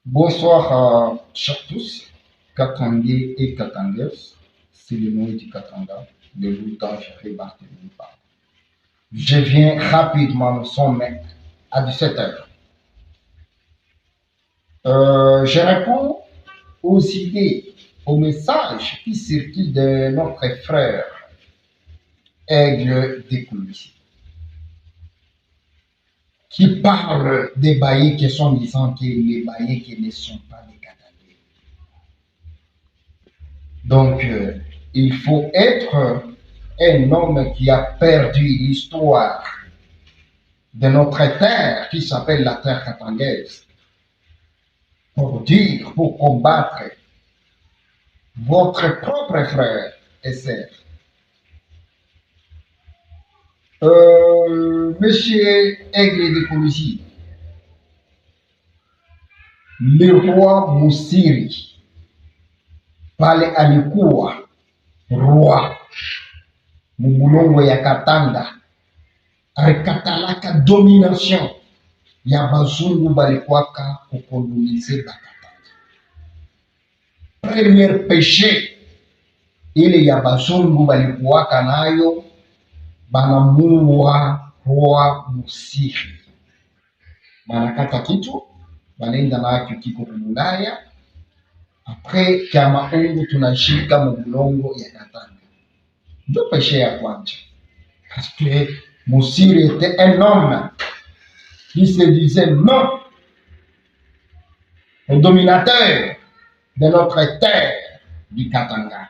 Bonsoir à tous, Katangais et Katangaises. C'est le nom du Katanga, de l'Outan Chéri Barthélémy. Je viens rapidement au sommet à 17h. Je réponds aux idées, aux messages qui circulent de notre frère Aigle d'écologie, qui parle des baillis qui sont disant que les baillis qui ne sont pas des Katangais. Donc, il faut être un homme qui a perdu l'histoire de notre terre, qui s'appelle la terre katangaise, pour dire, pour combattre votre propre frère et sœur. Monsieur Aigle d'écologie, le roi Moussiri, pale alikuwa roi mubulongo ya Katanga, alikatalaka domination ya bazungu balikuwaka kukolonize Bakatanga. Premier péché ile ya bazungu balikuwaka nayo, banamuua roi Moussiri, banakata kitu banaenda nacho kiko kumulaya. Après kama ungu tunashika mubulongo ya Katanga, ndio péché ya kwanza. Parce que Moussiri était un homme qui se disait non au dominateur de notre terre du Katanga.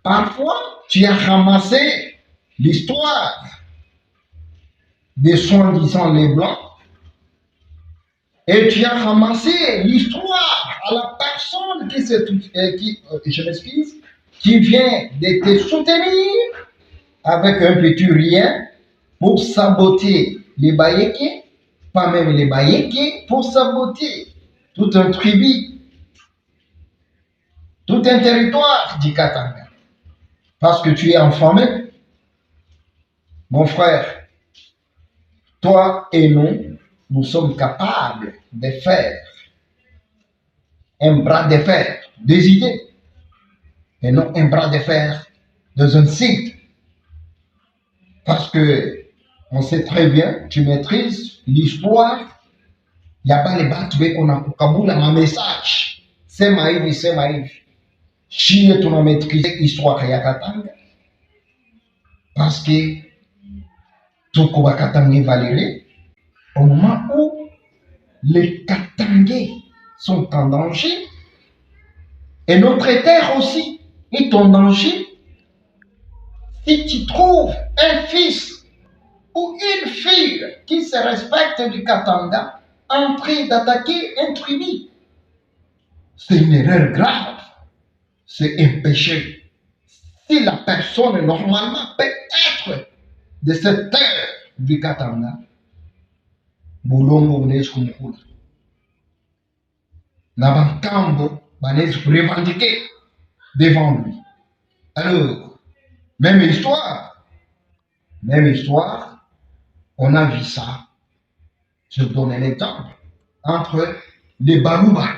Parfois, tu as ramassé l'histoire des soi-disant les Blancs et tu as ramassé l'histoire à la personne qui vient de te soutenir avec un petit rien pour saboter les Bayékés, pas même les Bayékés, pour saboter tout un tribu, tout un territoire du Katanga. Parce que tu es enflammé, mon frère. Toi et nous sommes capables de faire un bras de fer des idées et non un bras de fer dans un site. Parce que on sait très bien, tu maîtrises l'histoire. Il n'y a pas les bateaux qu'on a pour Kaboul, un message. C'est maïf, c'est maïf. Chine, tu as maîtrisé l'histoire de Katanga. Parce que tout le Katanga Valérie, au moment où les Katangais sont en danger, et notre terre aussi est en danger, si tu trouves un fils ou une fille qui se respecte du Katanga en train d'attaquer un tribu, c'est une erreur grave, c'est un péché. Si la personne normalement peut être de cette terre du Katanga, Boulongo Bunez Kumukula, Nabankambo Banez revendiquer devant lui. Alors, même histoire, on a vu ça. Je donne un exemple entre les Balouba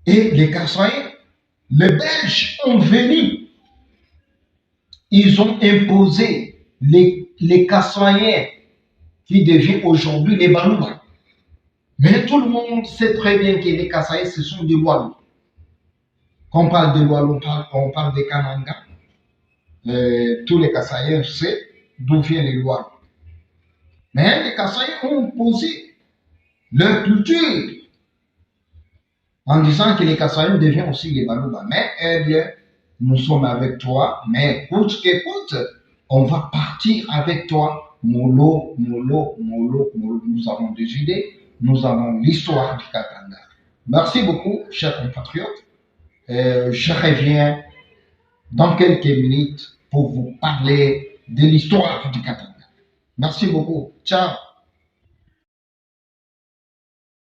et les Kassaïens. Les Belges ont venu, ils ont imposé les Kassaïens qui deviennent aujourd'hui les Balouba. Mais tout le monde sait très bien que les Kassaïens, ce sont des Walou. Quand on parle de Walou, on parle des Kananga. Tous les Kassaïens savent d'où viennent les Walou. Mais les Kassaïens ont imposé leur culture en disant que les Kassaïens deviennent aussi les Balouba. Mais eh bien, nous sommes avec toi, mais écoute, on va partir avec toi. Molo, nous avons des idées, nous avons l'histoire du Katanga. Merci beaucoup, chers compatriotes. Je reviens dans quelques minutes pour vous parler de l'histoire du Katanga. Merci beaucoup. Ciao.